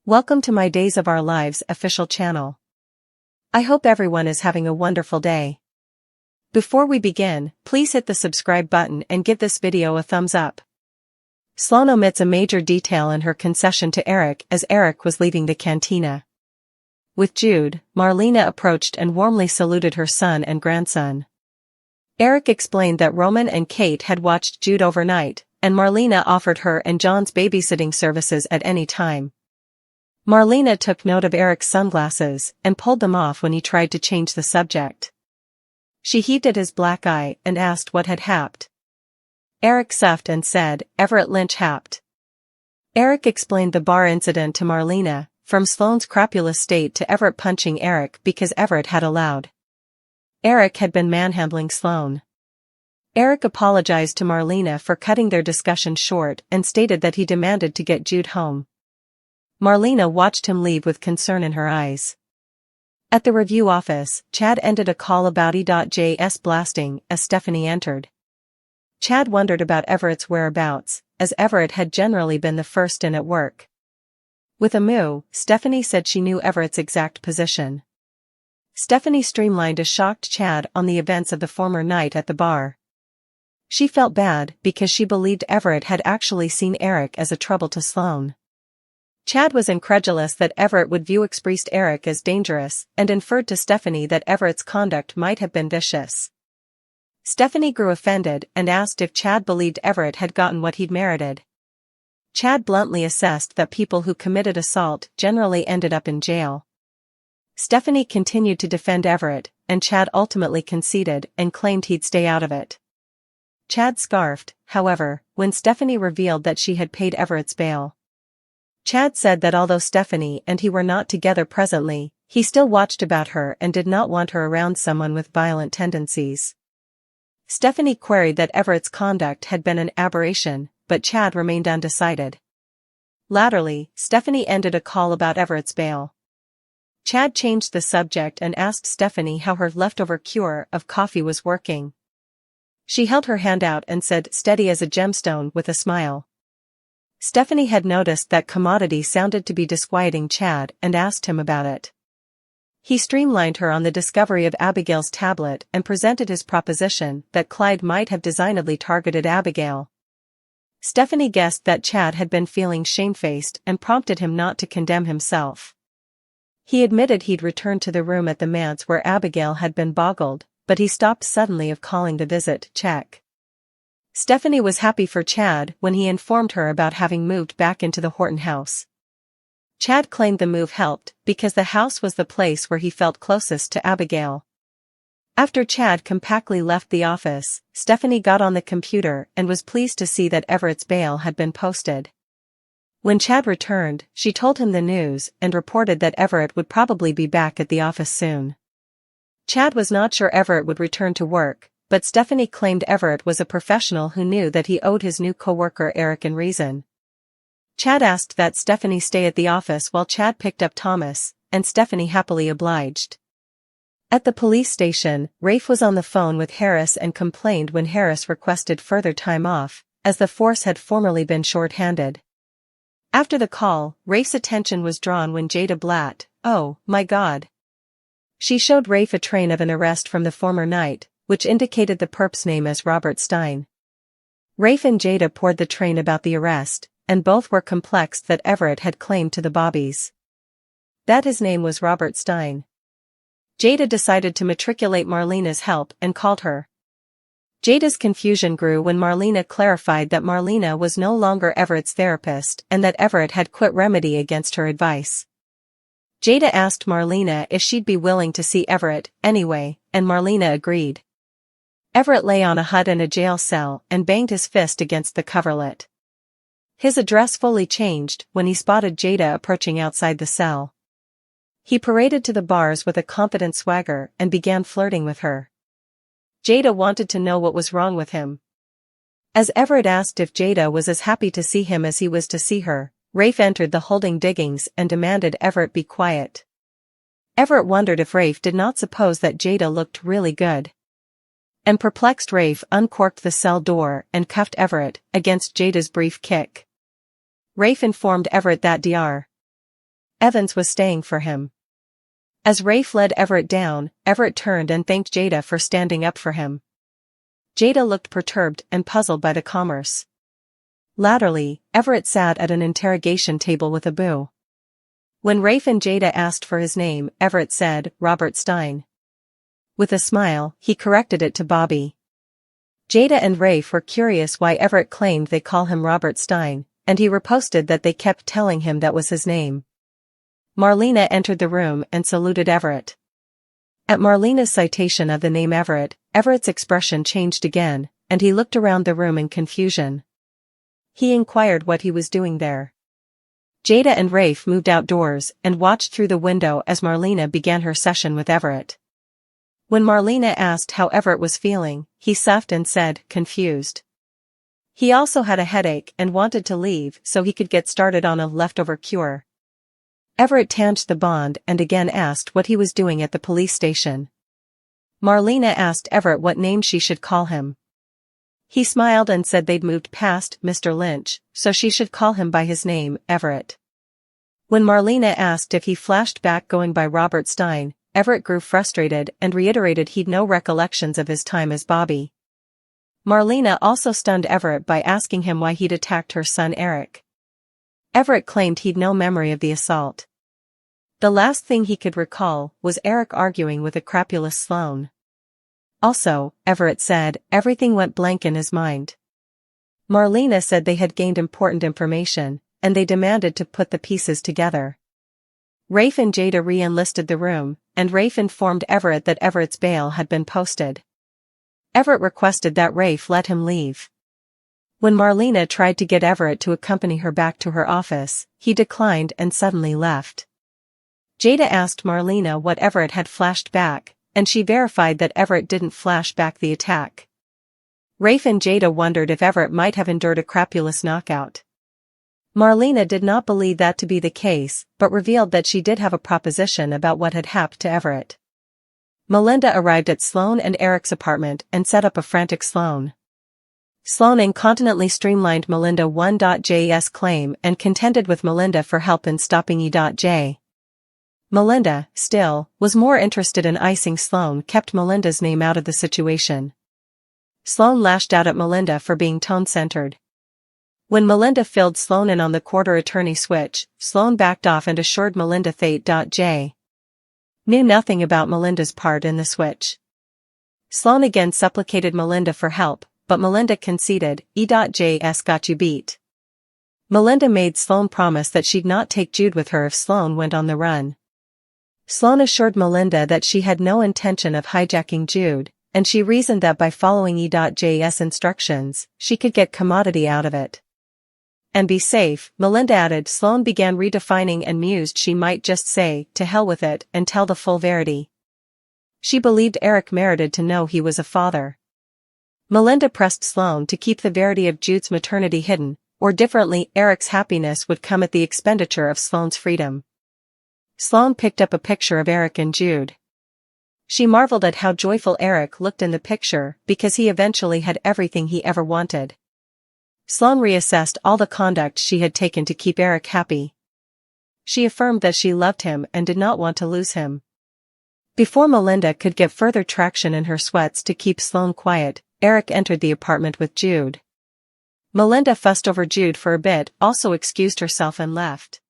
Welcome to my Days of Our Lives official channel. I hope everyone is having a wonderful day. Before we begin, please hit the subscribe button and give this video a thumbs up. Sloan omits a major detail in her concession to Eric as Eric was leaving the cantina. With Jude, Marlena approached and warmly saluted her son and grandson. Eric explained that Roman and Kate had watched Jude overnight, and Marlena offered her and John's babysitting services at any time. Marlena took note of Eric's sunglasses and pulled them off when he tried to change the subject. She heaved at his black eye and asked what had happened. Eric sniffed and said, "Everett Lynch happened." Eric explained the bar incident to Marlena, from Sloan's crapulous state to Everett punching Eric because Everett had allowed. Eric had been manhandling Sloan. Eric apologized to Marlena for cutting their discussion short and stated that he demanded to get Jude home. Marlena watched him leave with concern in her eyes. At the review office, Chad ended a call about E.J.'s blasting as Stephanie entered. Chad wondered about Everett's whereabouts, as Everett had generally been the first in at work. With a moo, Stephanie said she knew Everett's exact position. Stephanie streamlined a shocked Chad on the events of the former night at the bar. She felt bad because she believed Everett had actually seen Eric as a trouble to Sloan. Chad was incredulous that Everett would view expressed Eric as dangerous and inferred to Stephanie that Everett's conduct might have been vicious. Stephanie grew offended and asked if Chad believed Everett had gotten what he'd merited. Chad bluntly assessed that people who committed assault generally ended up in jail. Stephanie continued to defend Everett, and Chad ultimately conceded and claimed he'd stay out of it. Chad scarfed, however, when Stephanie revealed that she had paid Everett's bail. Chad said that although Stephanie and he were not together presently, he still watched about her and did not want her around someone with violent tendencies. Stephanie queried that Everett's conduct had been an aberration, but Chad remained undecided. Latterly, Stephanie ended a call about Everett's bail. Chad changed the subject and asked Stephanie how her leftover cure of coffee was working. She held her hand out and said, "Steady as a gemstone," with a smile. Stephanie had noticed that commodity sounded to be disquieting Chad and asked him about it. He streamlined her on the discovery of Abigail's tablet and presented his proposition that Clyde might have designedly targeted Abigail. Stephanie guessed that Chad had been feeling shamefaced and prompted him not to condemn himself. He admitted he'd returned to the room at the manse where Abigail had been boggled, but he stopped suddenly of calling the visit check. Stephanie was happy for Chad when he informed her about having moved back into the Horton house. Chad claimed the move helped because the house was the place where he felt closest to Abigail. After Chad compactly left the office, Stephanie got on the computer and was pleased to see that Everett's bail had been posted. When Chad returned, she told him the news and reported that Everett would probably be back at the office soon. Chad was not sure Everett would return to work, but Stephanie claimed Everett was a professional who knew that he owed his new co-worker Eric and reason. Chad asked that Stephanie stay at the office while Chad picked up Thomas, and Stephanie happily obliged. At the police station, Rafe was on the phone with Harris and complained when Harris requested further time off, as the force had formerly been short-handed. After the call, Rafe's attention was drawn when Jada Blatt, "Oh, my God." She showed Rafe a train of an arrest from the former night, which indicated the perp's name as Robert Stein. Rafe and Jada poured the train about the arrest, and both were perplexed that Everett had claimed to the bobbies that his name was Robert Stein. Jada decided to matriculate Marlena's help and called her. Jada's confusion grew when Marlena clarified that Marlena was no longer Everett's therapist and that Everett had quit remedy against her advice. Jada asked Marlena if she'd be willing to see Everett, anyway, and Marlena agreed. Everett lay on a hut in a jail cell and banged his fist against the coverlet. His address fully changed when he spotted Jada approaching outside the cell. He paraded to the bars with a confident swagger and began flirting with her. Jada wanted to know what was wrong with him. As Everett asked if Jada was as happy to see him as he was to see her, Rafe entered the holding diggings and demanded Everett be quiet. Everett wondered if Rafe did not suppose that Jada looked really good. And perplexed, Rafe uncorked the cell door and cuffed Everett against Jada's brief kick. Rafe informed Everett that Dr. Evans was staying for him. As Rafe led Everett down, Everett turned and thanked Jada for standing up for him. Jada looked perturbed and puzzled by the commerce. Latterly, Everett sat at an interrogation table with Abu. When Rafe and Jada asked for his name, Everett said, "Robert Stein." With a smile, he corrected it to Bobby. Jada and Rafe were curious why Everett claimed they call him Robert Stein, and he riposted that they kept telling him that was his name. Marlena entered the room and saluted Everett. At Marlena's citation of the name Everett, Everett's expression changed again, and he looked around the room in confusion. He inquired what he was doing there. Jada and Rafe moved outdoors and watched through the window as Marlena began her session with Everett. When Marlena asked how Everett was feeling, he sniffed and said, confused. He also had a headache and wanted to leave so he could get started on a leftover cure. Everett tanched the bond and again asked what he was doing at the police station. Marlena asked Everett what name she should call him. He smiled and said they'd moved past Mr. Lynch, so she should call him by his name, Everett. When Marlena asked if he flashed back going by Robert Stein, Everett grew frustrated and reiterated he'd no recollections of his time as Bobby. Marlena also stunned Everett by asking him why he'd attacked her son Eric. Everett claimed he'd no memory of the assault. The last thing he could recall was Eric arguing with a crapulous Sloan. Also, Everett said, everything went blank in his mind. Marlena said they had gained important information, and they demanded to put the pieces together. Rafe and Jada re-enlisted the room, and Rafe informed Everett that Everett's bail had been posted. Everett requested that Rafe let him leave. When Marlena tried to get Everett to accompany her back to her office, he declined and suddenly left. Jada asked Marlena what Everett had flashed back, and she verified that Everett didn't flash back the attack. Rafe and Jada wondered if Everett might have endured a crapulous knockout. Marlena did not believe that to be the case, but revealed that she did have a proposition about what had happened to Everett. Melinda arrived at Sloan and Eric's apartment and set up a frantic Sloan. Sloan incontinently streamlined Melinda 1.j's claim and contended with Melinda for help in stopping E.J. Melinda, still, was more interested in icing Sloan kept Melinda's name out of the situation. Sloan lashed out at Melinda for being tone-centered. When Melinda filled Sloan in on the quarter attorney switch, Sloan backed off and assured Melinda J. knew nothing about Melinda's part in the switch. Sloan again supplicated Melinda for help, but Melinda conceded, E.J.'s got you beat. Melinda made Sloan promise that she'd not take Jude with her if Sloan went on the run. Sloan assured Melinda that she had no intention of hijacking Jude, and she reasoned that by following E.J.'s instructions, she could get commodity out of it. And be safe, Melinda added. Sloan began redefining and mused she might just say, to hell with it, and tell the full verity. She believed Eric merited to know he was a father. Melinda pressed Sloan to keep the verity of Jude's maternity hidden, or differently, Eric's happiness would come at the expenditure of Sloan's freedom. Sloan picked up a picture of Eric and Jude. She marveled at how joyful Eric looked in the picture because he eventually had everything he ever wanted. Sloan reassessed all the conduct she had taken to keep Eric happy. She affirmed that she loved him and did not want to lose him. Before Melinda could get further traction in her sweats to keep Sloan quiet, Eric entered the apartment with Jude. Melinda fussed over Jude for a bit, also excused herself and left.